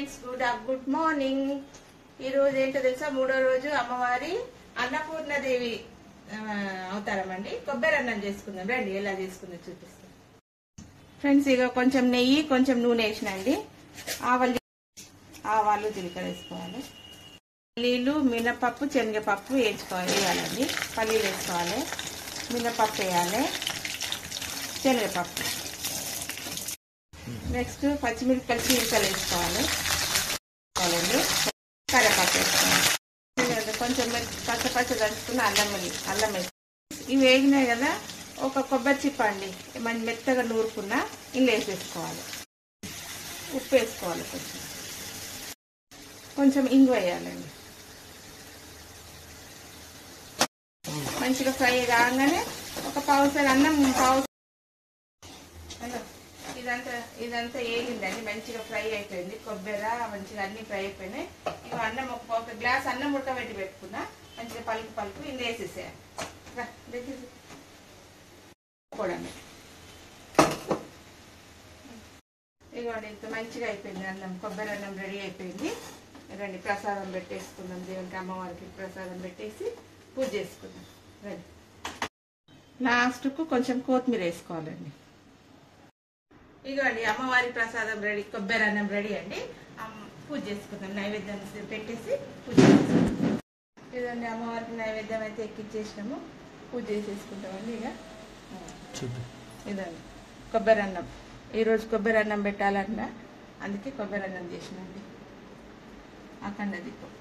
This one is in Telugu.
Friends, good morning. ఈ రోజు ఏంటో తెలుసా, మూడో రోజు అమ్మవారి అన్నపూర్ణదేవి అవతారం అండి. కొబ్బరి అన్నం చేసుకుందాం రండి. ఎలా చేసుకుందో చూపిస్తాం ఫ్రెండ్స్. ఇక కొంచెం నెయ్యి, కొంచెం నూనె వేసినండి. ఆవాలు జీలకర్ర వేసుకోవాలి. పల్లీలు, మినపప్పు, శనగపప్పు వేయాలండి. పల్లీలు వేసుకోవాలి, మినపప్పు వేయాలి, శనగపప్పు. నెక్స్ట్ పచ్చిమిరపకాయలు చీలికలు వేసుకోవాలి. కరివేపాకు వేసుకోవాలి. కొంచెం పచ్చ దంచుకున్న అల్లం వేసుకోవాలి. ఇవి వేగినాయి కదా, ఒక కొబ్బరి చిప్ప అండి మంచి మెత్తగా నూరుకున్న ఇందులో వేసేసుకోవాలి. ఉప్పు వేసుకోవాలి, కొంచెం ఇంగు వేయాలండి. మంచిగా ఫ్రై కాగానే ఒక పావుసారి అన్నం ఇదంతా వేగిందండి. మంచిగా ఫ్రై అయిపోయింది. కొబ్బరి మంచిగా అన్ని ఫ్రై అయిపోయినాయి. ఇక అన్నం ఒక గ్లాస్ అన్నం ఉడకబెట్టి పెట్టుకున్నా. మంచిగా పలుకు ఇందులో వేసేసేయాలి. ఇదిగోండి, ఇంత మంచిగా అయిపోయింది అన్నం. కొబ్బరి అన్నం రెడీ అయిపోయింది. రండి ప్రసాదం పెట్టేసుకుందాం. దేవునికి, అమ్మవారికి ప్రసాదం పెట్టేసి పూజ చేసుకుందాం. రండి. లాస్ట్కు కొంచెం కొత్తిమీర వేసుకోవాలండి. ఇదిగోండి, అమ్మవారి ప్రసాదం రెడీ, కొబ్బరి అన్నం రెడీ అండి. పూజ చేసుకుందాం. నైవేద్యం పెట్టేసి పూజ చేసుకుందాం. ఇదండి, అమ్మవారికి నైవేద్యం అయితే ఎక్కించేసినాము. పూజ చేసేసుకుంటామండి. ఇక ఇదండి కొబ్బరి అన్నం. ఈరోజు కొబ్బరి అన్నం పెట్టాలన్నా, అందుకే కొబ్బరి అన్నం చేసినండి. అఖండ దీపం.